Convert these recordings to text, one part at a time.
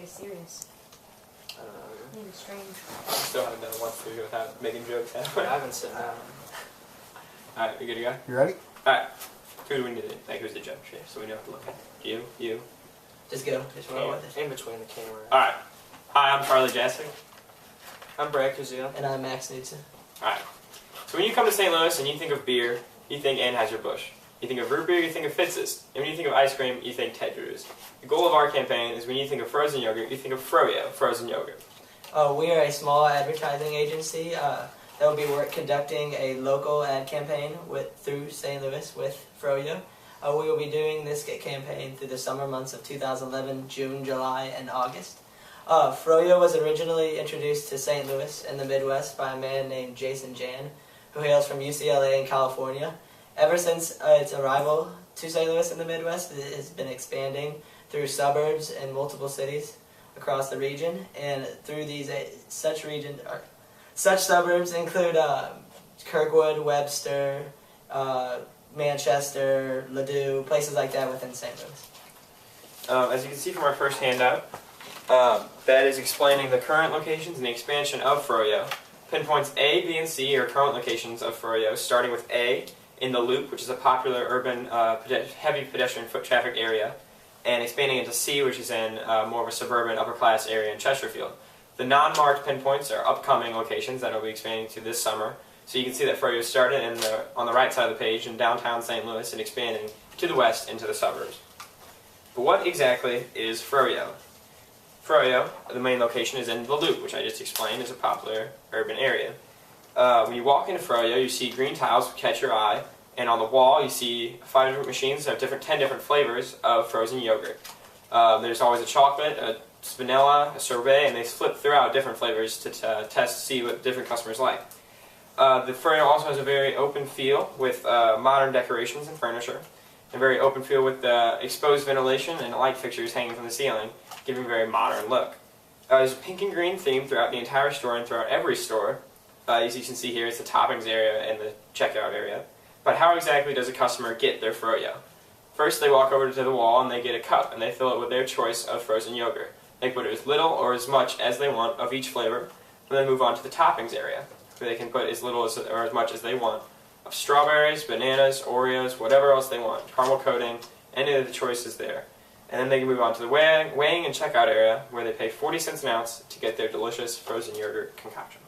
very serious. I don't know. Maybe strange. I still haven't done it once through without making jokes. I haven't said that. Alright, you good to go? You ready? Alright. Who do we need to, like, who's the judge here? So we know what to look at. You. Just go. Just roll with it. In between the camera. Alright. Hi, I'm Charlie Jasper. I'm Brad Kuzio. And I'm Max Knudsen. Alright. So when you come to St. Louis and you think of beer, you think Anheuser-Busch. You think of root beer, you think of Fitz's. And when you think of ice cream, you think Ted Drew's. The goal of our campaign is when you think of frozen yogurt, you think of Froyo, frozen yogurt. We are a small advertising agency that will be conducting a local ad campaign through St. Louis with Froyo. We will be doing this campaign through the summer months of 2011, June, July, and August. Froyo was originally introduced to St. Louis in the Midwest by a man named Jason Jan, who hails from UCLA in California. Ever since its arrival to St. Louis in the Midwest, it has been expanding through suburbs and multiple cities across the region. And through these such suburbs include Kirkwood, Webster, Manchester, Ladue, places like that within St. Louis. As you can see from our first handout, that is explaining the current locations and the expansion of Froyo. Pinpoints A, B, and C are current locations of Froyo, starting with A in the Loop, which is a popular urban heavy pedestrian foot traffic area, and expanding into C, which is in more of a suburban upper-class area in Chesterfield. The non-marked pinpoints are upcoming locations that will be expanding to this summer. So you can see that Froyo started on the right side of the page in downtown St. Louis and expanding to the west into the suburbs. But what exactly is Froyo? Froyo, the main location, is in the Loop, which I just explained is a popular urban area. When you walk into Froyo, you see green tiles which catch your eye, and on the wall you see 5 different machines that have 10 different flavors of frozen yogurt. There's always a chocolate, a vanilla, a sorbet, and they flip throughout different flavors to test to see what different customers like. The Froyo also has a very open feel with modern decorations and furniture, a very open feel with exposed ventilation and light fixtures hanging from the ceiling, giving a very modern look. There's a pink and green theme throughout the entire store and throughout every store. As you can see here, it's the toppings area and the checkout area. But how exactly does a customer get their Froyo? First, they walk over to the wall and they get a cup and they fill it with their choice of frozen yogurt. They put as little or as much as they want of each flavor, and then move on to the toppings area, where they can put as little or as much as they want of strawberries, bananas, Oreos, whatever else they want, caramel coating, any of the choices there. And then they can move on to the weighing and checkout area, where they pay 40 cents an ounce to get their delicious frozen yogurt concoction.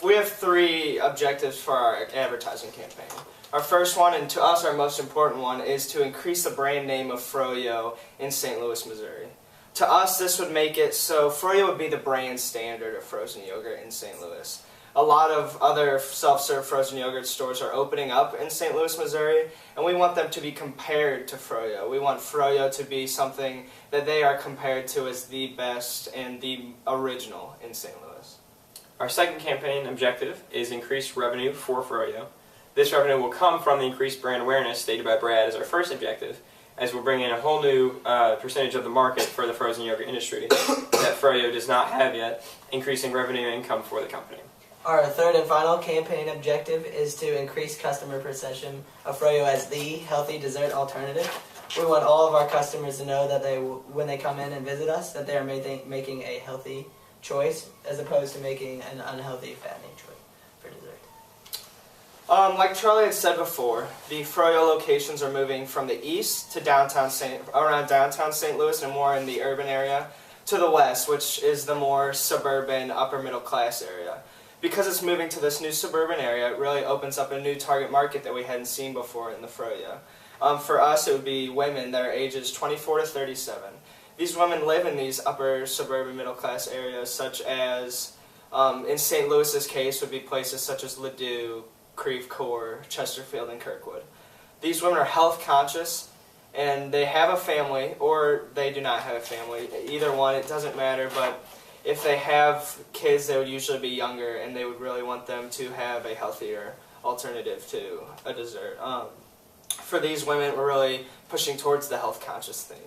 We have 3 objectives for our advertising campaign. Our first one, and to us our most important one, is to increase the brand name of Froyo in St. Louis, Missouri. To us, this would make it so Froyo would be the brand standard of frozen yogurt in St. Louis. A lot of other self-serve frozen yogurt stores are opening up in St. Louis, Missouri, and we want them to be compared to Froyo. We want Froyo to be something that they are compared to as the best and the original in St. Louis. Our second campaign objective is increased revenue for Froyo. This revenue will come from the increased brand awareness stated by Brad as our first objective, as we'll bring in a whole new percentage of the market for the frozen yogurt industry that Froyo does not have yet, increasing revenue and income for the company. Our third and final campaign objective is to increase customer perception of Froyo as the healthy dessert alternative. We want all of our customers to know that when they come in and visit us, that they are making a healthy choice as opposed to making an unhealthy, fattening choice for dessert. Like Charlie had said before, the Froyo locations are moving from the east to around downtown St. Louis and more in the urban area, to the west, which is the more suburban, upper middle class area. Because it's moving to this new suburban area, it really opens up a new target market that we hadn't seen before in the Froyo. For us, it would be women that are ages 24 to 37. These women live in these upper suburban middle class areas, such as, in St. Louis's case, would be places such as Ladue, Creve Coeur, Chesterfield, and Kirkwood. These women are health conscious, and they have a family, or they do not have a family. Either one, it doesn't matter, but if they have kids, they would usually be younger, and they would really want them to have a healthier alternative to a dessert. For these women, we're really pushing towards the health-conscious thing.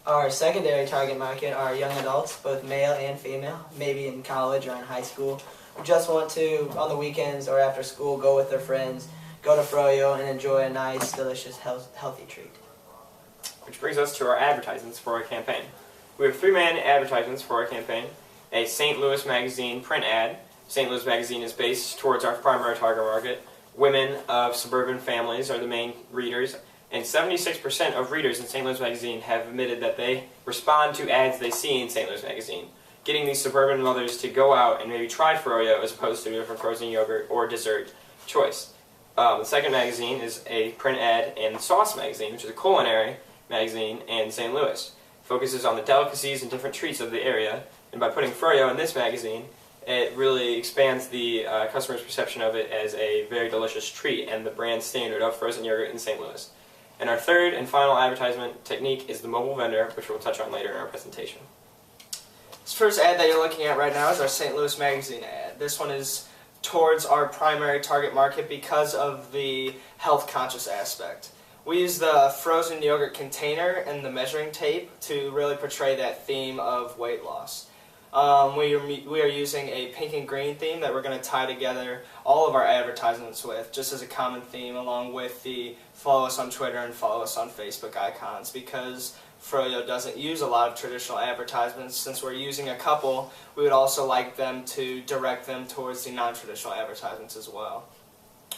Our secondary target market are young adults, both male and female, maybe in college or in high school, who just want to, on the weekends or after school, go with their friends, go to Froyo, and enjoy a nice, delicious, healthy treat. which brings us to our advertisements for our campaign. We have 3 main advertisements for our campaign. A St. Louis Magazine print ad. St. Louis Magazine is based towards our primary target market. Women of suburban families are the main readers, and 76% of readers in St. Louis Magazine have admitted that they respond to ads they see in St. Louis Magazine, getting these suburban mothers to go out and maybe try froyo as opposed to a different frozen yogurt or dessert choice. The second magazine is a print ad in Sauce Magazine, which is a culinary magazine in St. Louis. It focuses on the delicacies and different treats of the area, and by putting froyo in this magazine, it really expands the customer's perception of it as a very delicious treat and the brand standard of frozen yogurt in St. Louis. And our third and final advertisement technique is the mobile vendor, which we'll touch on later in our presentation. This first ad that you're looking at right now is our St. Louis Magazine ad. This one is towards our primary target market because of the health-conscious aspect. We use the frozen yogurt container and the measuring tape to really portray that theme of weight loss. We are using a pink and green theme that we're going to tie together all of our advertisements with, just as a common theme, along with the follow us on Twitter and follow us on Facebook icons, because froyo doesn't use a lot of traditional advertisements. Since we're using a couple, we would also like them to direct them towards the non-traditional advertisements as well.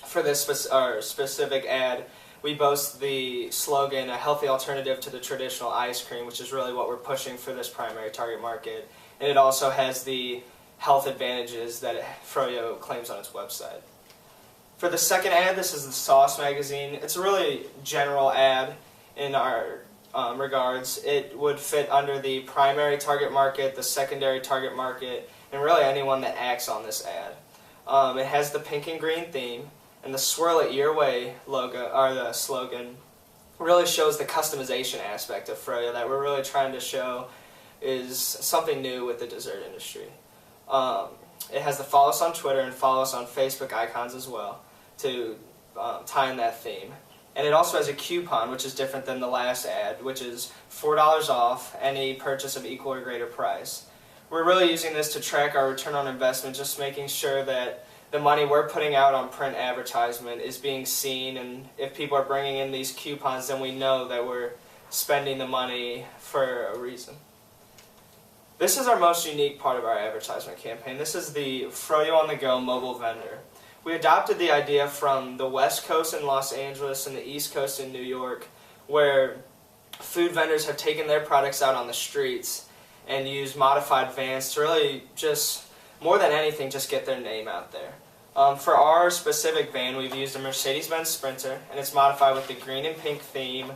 For this specific ad, we boast the slogan, a healthy alternative to the traditional ice cream, which is really what we're pushing for this primary target market. And it also has the health advantages that froyo claims on its website. For the second ad, this is the Sauce Magazine. It's a really general ad in our regards. It would fit under the primary target market, the secondary target market, and really anyone that acts on this ad. It has the pink and green theme, and the Swirl It Your Way logo, or the slogan, really shows the customization aspect of froyo that we're really trying to show is something new with the dessert industry. It has the follow us on Twitter and follow us on Facebook icons as well to tie in that theme. And it also has a coupon, which is different than the last ad, which is $4 off any purchase of equal or greater price. We're really using this to track our return on investment, just making sure that the money we're putting out on print advertisement is being seen, and if people are bringing in these coupons, then we know that we're spending the money for a reason. This is our most unique part of our advertisement campaign. This is the Froyo on the Go mobile vendor. We adopted the idea from the West Coast in Los Angeles and the East Coast in New York, where food vendors have taken their products out on the streets and used modified vans to really just, more than anything, just get their name out there. For our specific van, we've used a Mercedes-Benz Sprinter, and it's modified with the green and pink theme,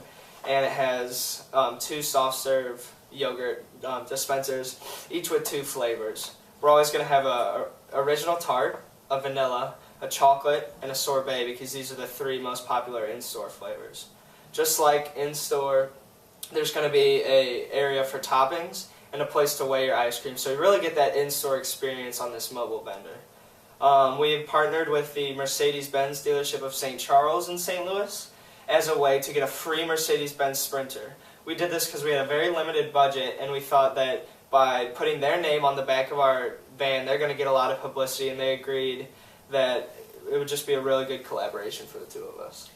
and it has 2 soft-serve yogurt dispensers, each with 2 flavors. We're always going to have a original tart, a vanilla, a chocolate, and a sorbet, because these are the 3 most popular in-store flavors. Just like in-store, there's going to be an area for toppings and a place to weigh your ice cream, so you really get that in-store experience on this mobile vendor. We have partnered with the Mercedes-Benz dealership of St. Charles in St. Louis as a way to get a free Mercedes-Benz Sprinter. We did this because we had a very limited budget, and we thought that by putting their name on the back of our van, they're going to get a lot of publicity, and they agreed that it would just be a really good collaboration for the 2 of us.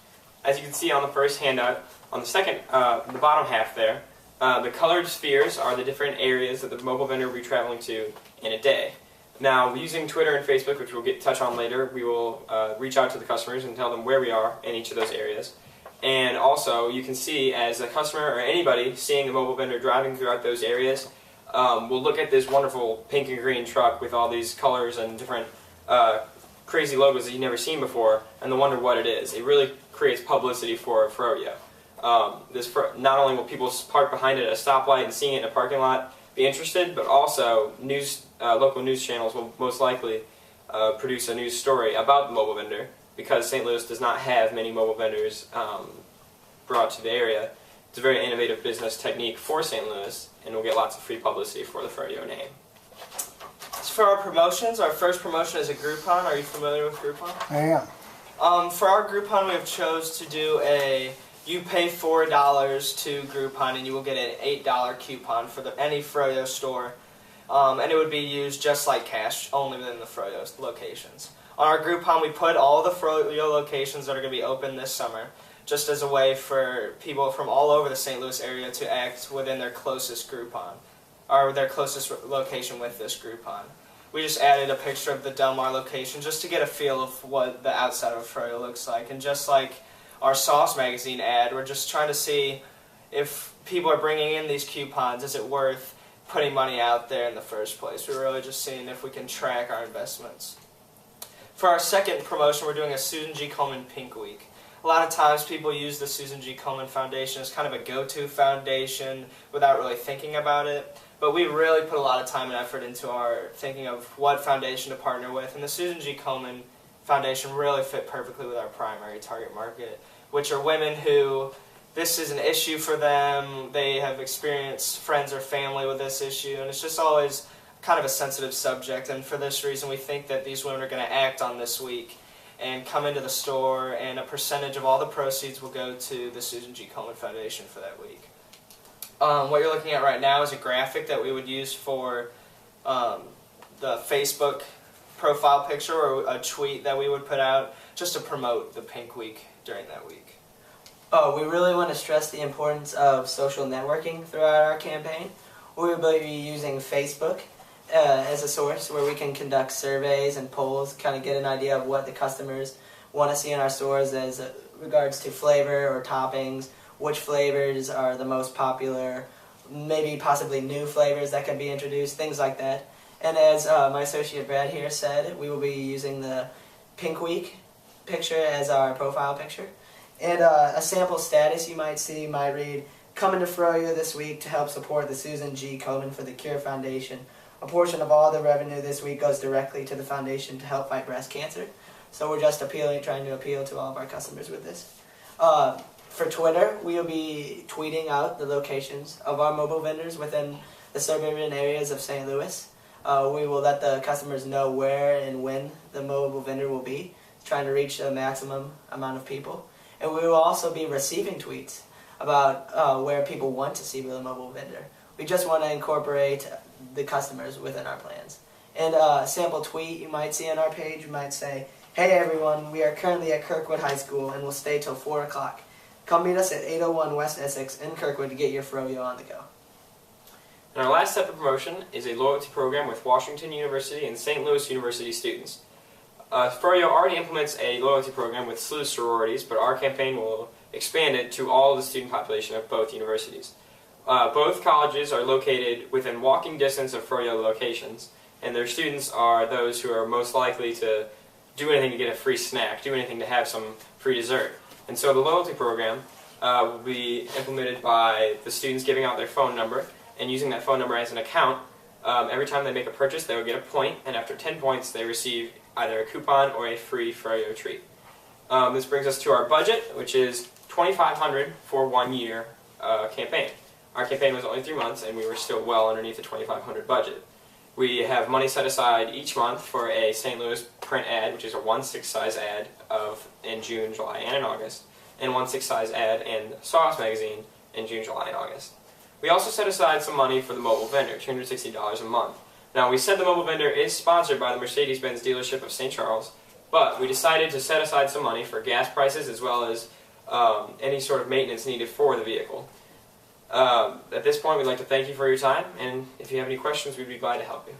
As you can see on the first handout, on the second, the bottom half there, the colored spheres are the different areas that the mobile vendor will be traveling to in a day. Now, using Twitter and Facebook, which we'll touch on later, we will reach out to the customers and tell them where we are in each of those areas. And also, you can see, as a customer or anybody seeing the mobile vendor driving throughout those areas, will look at this wonderful pink and green truck with all these colors and different crazy logos that you've never seen before, and they'll wonder what it is. It really creates publicity for froyo. Not only will people park behind it at a stoplight and seeing it in a parking lot be interested, but also local news channels will most likely produce a news story about the mobile vendor, because St. Louis does not have many mobile vendors brought to the area. It's a very innovative business technique for St. Louis, and we'll get lots of free publicity for the froyo name. As for our promotions, our first promotion is a Groupon. Are you familiar with Groupon? I am. For our Groupon, we have chose to do you pay $4 to Groupon, and you will get an $8 coupon for any froyo store. And it would be used just like cash, only within the froyo locations. On our Groupon, we put all the froyo locations that are going to be open this summer. just as a way for people from all over the St. Louis area to act within their closest Groupon, or their closest location with this Groupon. We just added a picture of the Del Mar location just to get a feel of what the outside of Froyo looks like. And just like our Sauce Magazine ad, we're just trying to see if people are bringing in these coupons, is it worth putting money out there in the first place? We're really just seeing if we can track our investments. For our second promotion, we're doing a Susan G. Komen Pink Week. A lot of times people use the Susan G. Komen Foundation as kind of a go-to foundation without really thinking about it. But we really put a lot of time and effort into our thinking of what foundation to partner with. And the Susan G. Komen Foundation really fit perfectly with our primary target market, which are women who this is an issue for them. They have experienced friends or family with this issue. And it's just always kind of a sensitive subject. And for this reason, we think that these women are going to act on this week and come into the store, and a percentage of all the proceeds will go to the Susan G. Komen Foundation for that week. What you're looking at right now is a graphic that we would use for the Facebook profile picture, or a tweet that we would put out just to promote the Pink Week during that week. We really want to stress the importance of social networking throughout our campaign. We will be using Facebook as a source where we can conduct surveys and polls, kind of get an idea of what the customers want to see in our stores as regards to flavor or toppings, which flavors are the most popular, maybe possibly new flavors that can be introduced, things like that. And as my associate Brad here said, we will be using the Pink Week picture as our profile picture. And a sample status you might see might read, "Coming to Froyo this week to help support the Susan G. Komen for the Cure Foundation. A portion of all the revenue this week goes directly to the foundation to help fight breast cancer." So we're just trying to appeal to all of our customers with this. For Twitter, we will be tweeting out the locations of our mobile vendors within the suburban areas of St. Louis. We will let the customers know where and when the mobile vendor will be, trying to reach a maximum amount of people. And we will also be receiving tweets about where people want to see the mobile vendor. We just want to incorporate the customers within our plans. And a sample tweet you might see on our page might say, "Hey everyone, we are currently at Kirkwood High School and will stay till 4 o'clock. Come meet us at 801 West Essex in Kirkwood to get your Froyo on the go." And our last step of promotion is a loyalty program with Washington University and St. Louis University students. Froyo already implements a loyalty program with SLU sororities, but our campaign will expand it to all the student population of both universities. Both colleges are located within walking distance of Froyo locations, and their students are those who are most likely to do anything to get a free snack, do anything to have some free dessert. And so the loyalty program will be implemented by the students giving out their phone number and using that phone number as an account. Every time they make a purchase, they will get a point, and after 10 points, they receive either a coupon or a free Froyo treat. This brings us to our budget, which is $2,500 for 1 year campaign. Our campaign was only 3 months, and we were still well underneath the $2,500 budget. We have money set aside each month for a St. Louis print ad, which is a 1/6 size ad in June, July, and in August, and 1/6 size ad in Sauce Magazine in June, July, and August. We also set aside some money for the mobile vendor, $260 a month. Now, we said the mobile vendor is sponsored by the Mercedes-Benz dealership of St. Charles, but we decided to set aside some money for gas prices as well as any sort of maintenance needed for the vehicle. At this point, we'd like to thank you for your time, and if you have any questions, we'd be glad to help you.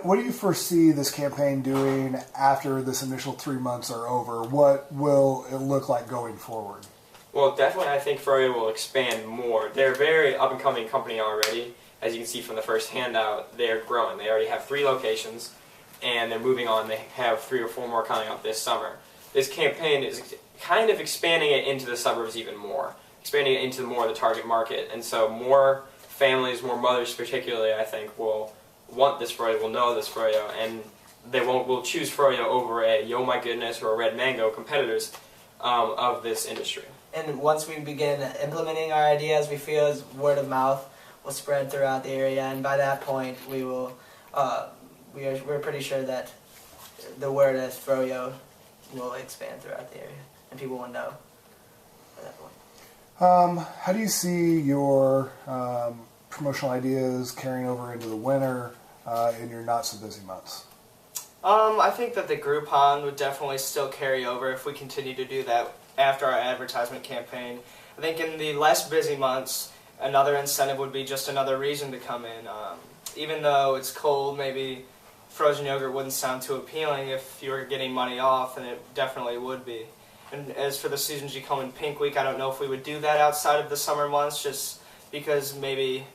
What do you foresee this campaign doing after this initial 3 months are over? What will it look like going forward? Well, definitely I think Froyo will expand more. They're a very up-and-coming company already. As you can see from the first handout, they're growing. They already have 3 locations, and they're moving on. They have 3 or 4 more coming up this summer. This campaign is kind of expanding it into the suburbs even more, expanding it into more of the target market. And so more families, more mothers particularly, I think, will want this Froyo, will know this Froyo, and they will choose Froyo over a Yo My Goodness or a Red Mango competitors of this industry. And once we begin implementing our ideas, we feel as word of mouth will spread throughout the area, and by that point, we're pretty sure that the word as Froyo will expand throughout the area, and people will know at that point. How do you see your promotional ideas carrying over into the winter in your not so busy months? I think that the Groupon would definitely still carry over if we continue to do that after our advertisement campaign. I think in the less busy months, another incentive would be just another reason to come in. Even though it's cold, maybe frozen yogurt wouldn't sound too appealing if you were getting money off, and it definitely would be. And as for the Seasons You Come in Pink Week, I don't know if we would do that outside of the summer months, just because maybe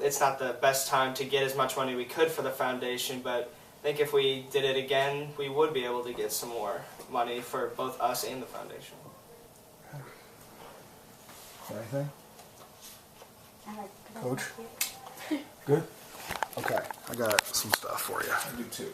it's not the best time to get as much money we could for the foundation, but I think if we did it again, we would be able to get some more money for both us and the foundation. Anything? I like Coach? Good? Okay, I got some stuff for you. I do too.